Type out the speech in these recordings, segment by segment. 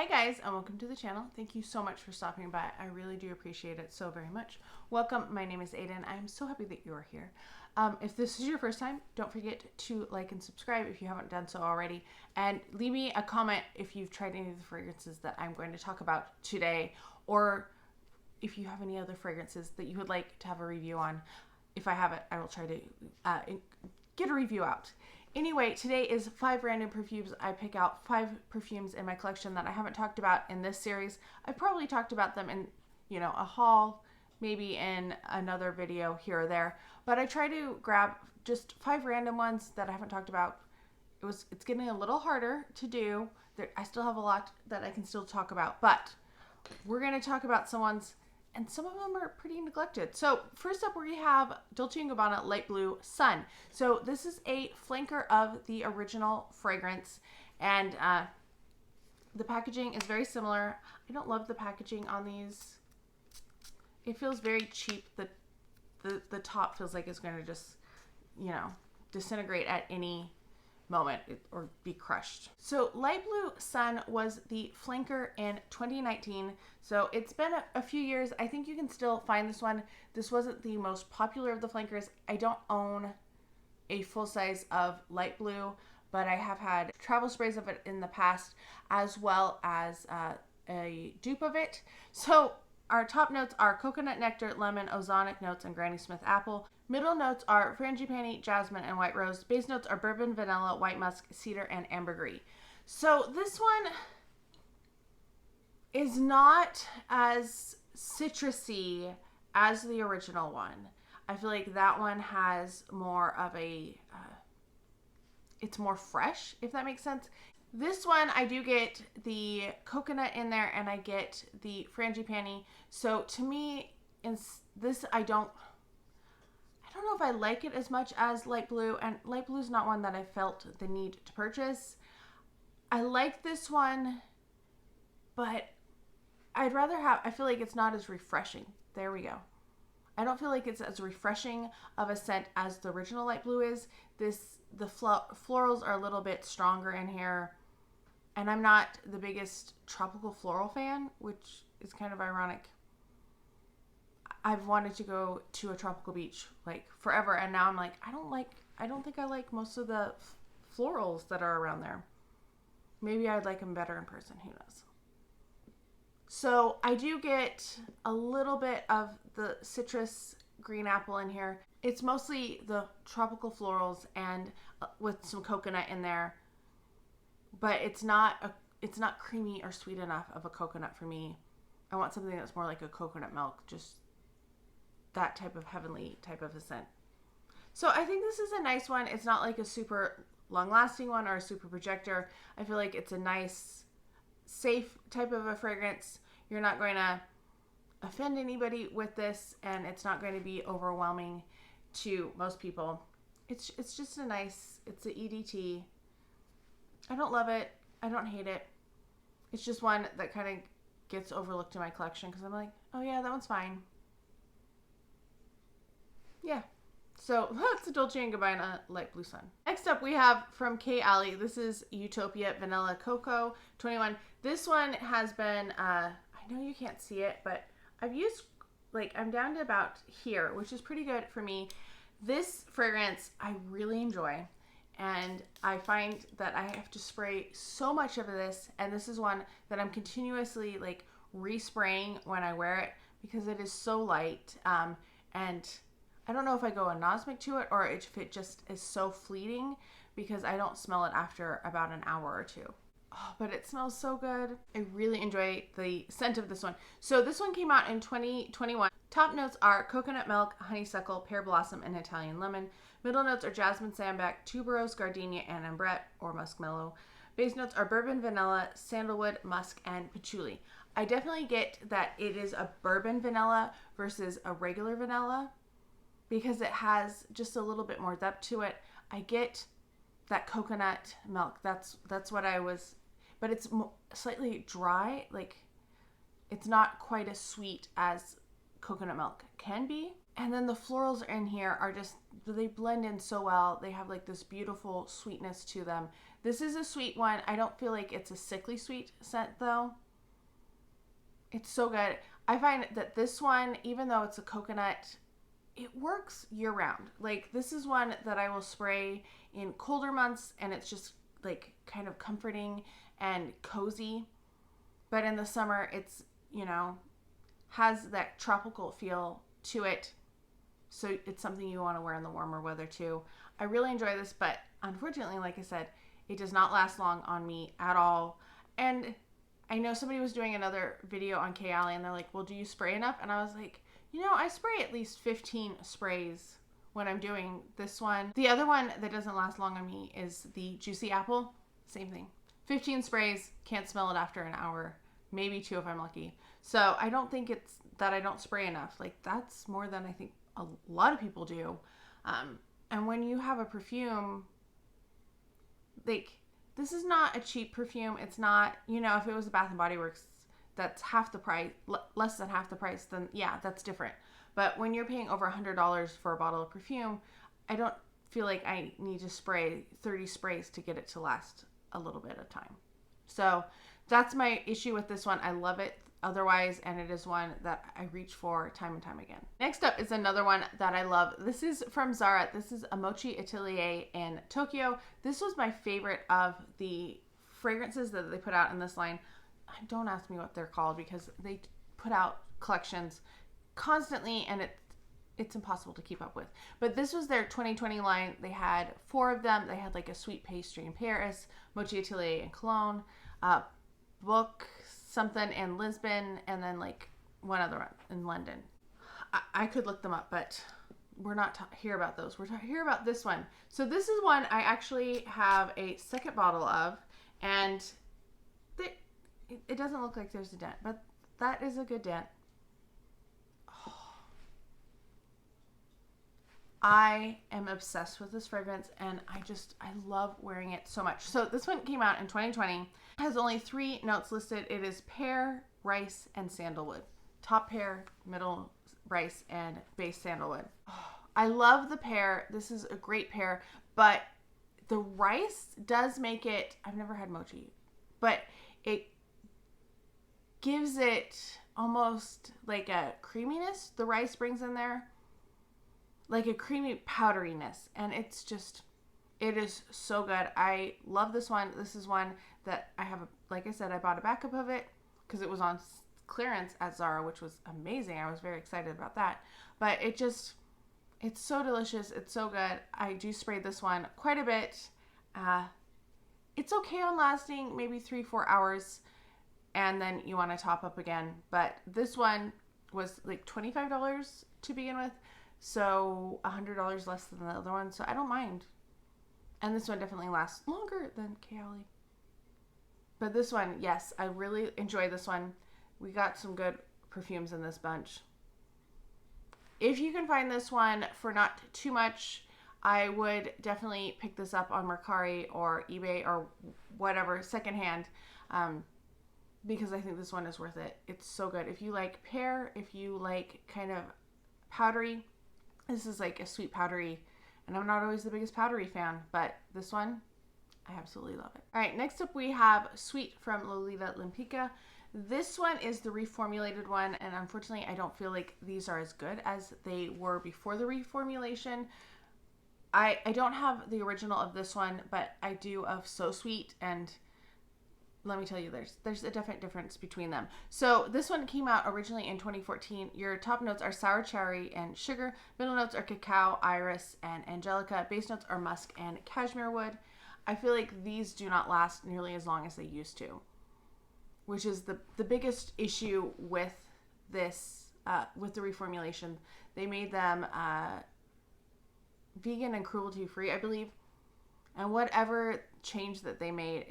guys, and welcome to the channel. Thank you so much for stopping by. I really do appreciate it so very much. Welcome. My name is Aiden. I'm so happy that you are here. If this is your first time, don't forget to like and subscribe if you haven't done so already, and leave me a comment if you've tried any of the fragrances that I'm going to talk about today, or if you have any other fragrances that you would like to have a review on. If I have it, I will try to get a review out. Anyway, today is 5 random perfumes. I pick out 5 perfumes in my collection that I haven't talked about in this series. I've probably talked about them in, a haul, maybe in another video here or there. But I try to grab just 5 random ones that I haven't talked about. It's getting a little harder to do. I still have a lot that I can still talk about, but we're going to talk about some ones, and some of them are pretty neglected. So first up, we have Dolce Gabbana Light Blue Sun. So this is a flanker of the original fragrance, and the packaging is very similar. I don't love the packaging on these. It feels very cheap. The top feels like it's going to just, disintegrate at any moment or be crushed. So Light Blue Sun was the flanker in 2019. So it's been a few years. I think you can still find this one. This wasn't the most popular of the flankers. I don't own a full size of Light Blue, but I have had travel sprays of it in the past, as well as a dupe of it. So our top notes are coconut nectar, lemon, ozonic notes, and Granny Smith apple. Middle notes are frangipani, jasmine, and white rose. Base notes are bourbon, vanilla, white musk, cedar, and ambergris. So this one is not as citrusy as the original one. I feel like that one has more of it's more fresh, if that makes sense. This one, I do get the coconut in there, and I get the frangipani. So to me, in this, I don't know if I like it as much as Light Blue, and Light Blue is not one that I felt the need to purchase. I like this one, but I feel like it's not as refreshing. There we go. I don't feel like it's as refreshing of a scent as the original Light Blue is. The florals are a little bit stronger in here, and I'm not the biggest tropical floral fan, which is kind of ironic. I've wanted to go to a tropical beach like forever, and now I'm like, I don't think I like most of the florals that are around there. Maybe I'd like them better in person, who knows. So I do get a little bit of the citrus green apple in here. It's mostly the tropical florals and with some coconut in there, but it's not creamy or sweet enough of a coconut for me. I want something that's more like a coconut milk, just that type of heavenly type of a scent. So I think this is a nice one. It's not like a super long-lasting one or a super projector. I feel like it's a nice, safe type of a fragrance. You're not going to offend anybody with this, and it's not going to be overwhelming to most people. It's just it's an EDT. I don't love it. I don't hate it. It's just one that kind of gets overlooked in my collection because I'm like, oh yeah, that one's fine. Yeah. So that's the Dolce & Gabbana Light Blue Sun. Next up, we have from Kayali. This is Utopia Vanilla Coco 21. This one has been, I know you can't see it, but I've used, I'm down to about here, which is pretty good for me. This fragrance I really enjoy, and I find that I have to spray so much of this, and this is one that I'm continuously respraying when I wear it because it is so light, and I don't know if I go anosmic to it or if it just is so fleeting because I don't smell it after about an hour or two. Oh, but it smells so good. I really enjoy the scent of this one. So this one came out in 2021. Top notes are coconut milk, honeysuckle, pear blossom, and Italian lemon. Middle notes are jasmine, sambac, tuberose, gardenia, and ambrette or muskmellow. Base notes are bourbon, vanilla, sandalwood, musk, and patchouli. I definitely get that it is a bourbon vanilla versus a regular vanilla, because it has just a little bit more depth to it. I get that coconut milk. That's what I was, but it's slightly dry. It's not quite as sweet as coconut milk can be. And then the florals in here are just, they blend in so well. They have like this beautiful sweetness to them. This is a sweet one. I don't feel like it's a sickly sweet scent though. It's so good. I find that this one, even though it's a coconut, it works year round. Like this is one that I will spray in colder months and it's just like kind of comforting and cozy. But in the summer, it's, you know, has that tropical feel to it. So it's something you want to wear in the warmer weather too. I really enjoy this, but unfortunately, like I said, it does not last long on me at all. And I know somebody was doing another video on Kayali and they're like, well, do you spray enough? And I was like, you know, I spray at least 15 sprays when I'm doing this one. The other one that doesn't last long on me is the Juicy Apple. Same thing. 15 sprays, can't smell it after an hour, maybe 2 if I'm lucky. So I don't think it's that I don't spray enough. Like that's more than I think a lot of people do. And when you have a perfume, like this is not a cheap perfume. It's not, you know, if it was a Bath and Body Works, that's half the price, less than half the price, then yeah, that's different. But when you're paying over $100 for a bottle of perfume, I don't feel like I need to spray 30 sprays to get it to last a little bit of time. So that's my issue with this one. I love it otherwise, and it is one that I reach for time and time again. Next up is another one that I love. This is from Zara. This is a Mochi Atelier in Tokyo. This was my favorite of the fragrances that they put out in this line. Don't ask me what they're called because they put out collections constantly and it's impossible to keep up with. But this was their 2020 line. They had 4 of them. They had like a sweet pastry in Paris, Mochi Atelier in Cologne, book something in Lisbon, and then like one other one in London. I could look them up, but we're not here about those. We're here about this one. So this is one I actually have a second bottle of, and it doesn't look like there's a dent, but that is a good dent. Oh. I am obsessed with this fragrance, and I love wearing it so much. So this one came out in 2020. It has only 3 notes listed. It is pear, rice, and sandalwood. Top pear, middle rice, and base sandalwood. Oh, I love the pear. This is a great pear, but the rice does make it, I've never had mochi, but it gives it almost like a creaminess the rice brings in there, like a creamy powderiness, and it's just, it is so good. I love this one. This is one that I have, like I said, I bought a backup of it because it was on clearance at Zara, which was amazing. I was very excited about that, but it's so delicious. It's so good. I do spray this one quite a bit. It's okay on lasting maybe 3-4 hours, and then you want to top up again. But this one was like $25 to begin with, so $100 less than the other one, so I don't mind. And this one definitely lasts longer than Kayali. But this one, yes, I really enjoy this one. We got some good perfumes in this bunch. If you can find this one for not too much, I would definitely pick this up on Mercari or eBay or whatever, secondhand, because I think this one is worth it. It's so good. If you like pear, if you like kind of powdery, this is like a sweet powdery, and I'm not always the biggest powdery fan, but this one, I absolutely love it. All right, next up we have Sweet from Lolita Lempicka. This one is the reformulated one, and unfortunately I don't feel like these are as good as they were before the reformulation. I don't have the original of this one, but I do of So Sweet, and let me tell you, there's a definite difference between them. So this one came out originally in 2014. Your top notes are sour cherry and sugar. Middle notes are cacao, iris, and angelica. Base notes are musk and cashmere wood. I feel like these do not last nearly as long as they used to, which is the biggest issue with this, with the reformulation. They made them vegan and cruelty free, I believe. And whatever change that they made,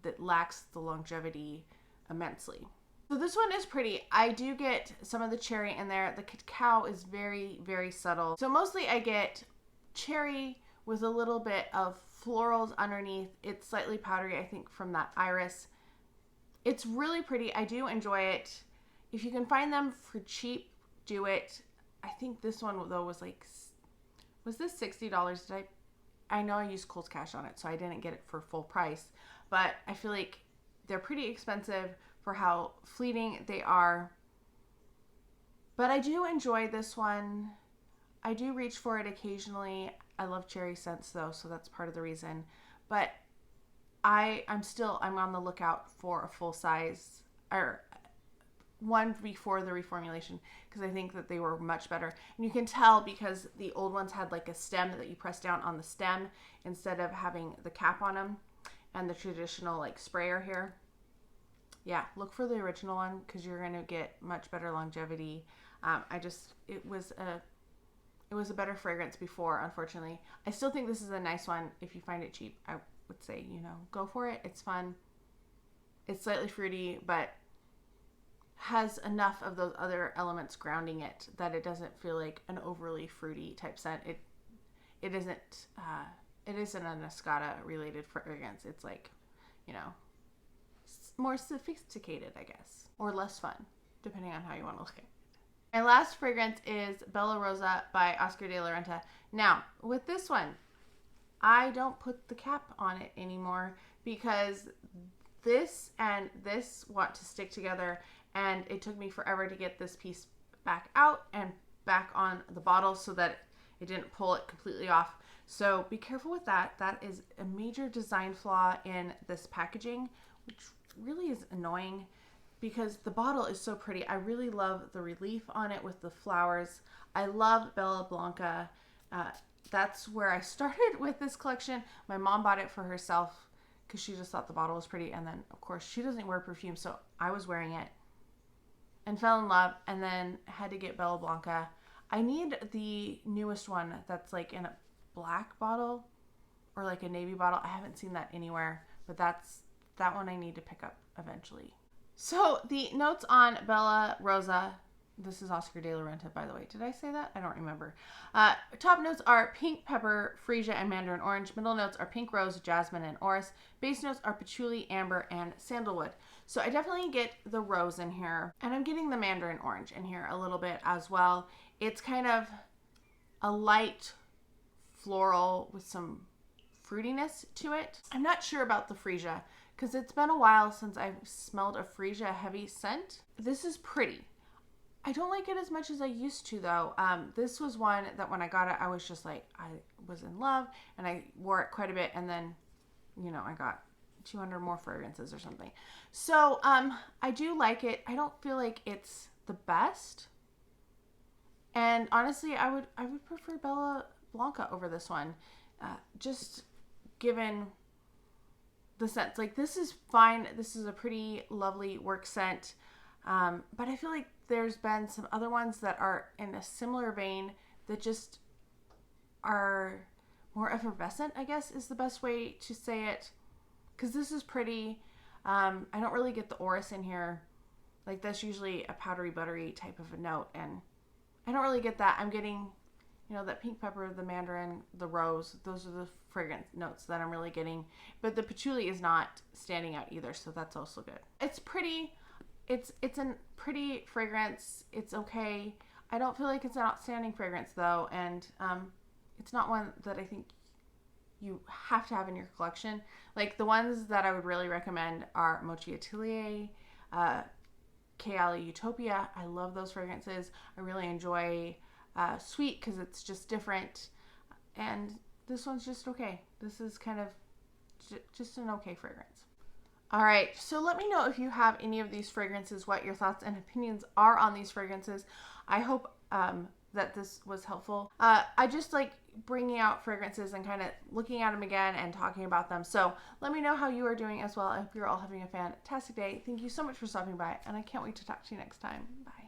that lacks the longevity immensely. So this one is pretty. I do get some of the cherry in there. The cacao is very, very subtle. So mostly I get cherry with a little bit of florals underneath. It's slightly powdery, I think, from that iris. It's really pretty. I do enjoy it. If you can find them for cheap, do it. I think this one though was like, was this $60? I know I used Kohl's Cash on it, so I didn't get it for full price, but I feel like they're pretty expensive for how fleeting they are. But I do enjoy this one. I do reach for it occasionally. I love cherry scents though, so that's part of the reason. But I'm on the lookout for a full size, or one before the reformulation, because I think that they were much better. And you can tell because the old ones had like a stem that you press down on the stem instead of having the cap on them, and the traditional like sprayer here. Yeah, look for the original one because you're going to get much better longevity. It was a better fragrance before, unfortunately. I still think this is a nice one. If you find it cheap, I would say, go for it. It's fun. It's slightly fruity, but has enough of those other elements grounding it that it doesn't feel like an overly fruity type scent. It isn't a Nascada related fragrance. It's like, more sophisticated, I guess, or less fun, depending on how you want to look at it. My last fragrance is Bella Rosa by Oscar de la Renta. Now, with this one, I don't put the cap on it anymore because this and this want to stick together, and it took me forever to get this piece back out and back on the bottle so that it didn't pull it completely off. So be careful with that. That is a major design flaw in this packaging, which really is annoying because the bottle is so pretty. I really love the relief on it with the flowers. I love Bella Blanca. That's where I started with this collection. My mom bought it for herself because she just thought the bottle was pretty. And then, of course, she doesn't wear perfume, so I was wearing it and fell in love, and then had to get Bella Blanca. I need the newest one that's like in a black bottle or like a navy bottle. I haven't seen that anywhere, but that one I need to pick up eventually. So the notes on Bella Rosa, this is Oscar de la Renta, by the way. Did I say that? I don't remember. Top notes are pink pepper, freesia, and mandarin orange. Middle notes are pink rose, jasmine, and orris. Base notes are patchouli, amber, and sandalwood. So I definitely get the rose in here, and I'm getting the mandarin orange in here a little bit as well. It's kind of a light floral with some fruitiness to it. I'm not sure about the freesia because it's been a while since I've smelled a freesia heavy scent. This is pretty. I don't like it as much as I used to though. This was one that when I got it, I was just like, I was in love, and I wore it quite a bit, and then, I got 200 more fragrances or something. So I do like it. I don't feel like it's the best. And honestly, I would prefer Bella Blanca over this one. Just given the scents. Like, this is fine. This is a pretty lovely work scent. But I feel like there's been some other ones that are in a similar vein that just are more effervescent, I guess is the best way to say it. Because this is pretty. I don't really get the orris in here. Like, that's usually a powdery, buttery type of a note. And I don't really get that. I'm getting, that pink pepper, the mandarin, the rose. Those are the fragrance notes that I'm really getting. But the patchouli is not standing out either, so that's also good. It's pretty. It's a pretty fragrance. It's okay. I don't feel like it's an outstanding fragrance though, and it's not one that I think you have to have in your collection. Like, the ones that I would really recommend are Mochi Atelier, Kayali Utopia. I love those fragrances. I really enjoy Sweet because it's just different, and this one's just okay. This is kind of just an okay fragrance. All right, so let me know if you have any of these fragrances, what your thoughts and opinions are on these fragrances. I hope that this was helpful. I just like bringing out fragrances and kind of looking at them again and talking about them. So let me know how you are doing as well. I hope you're all having a fantastic day. Thank you so much for stopping by, and I can't wait to talk to you next time. Bye.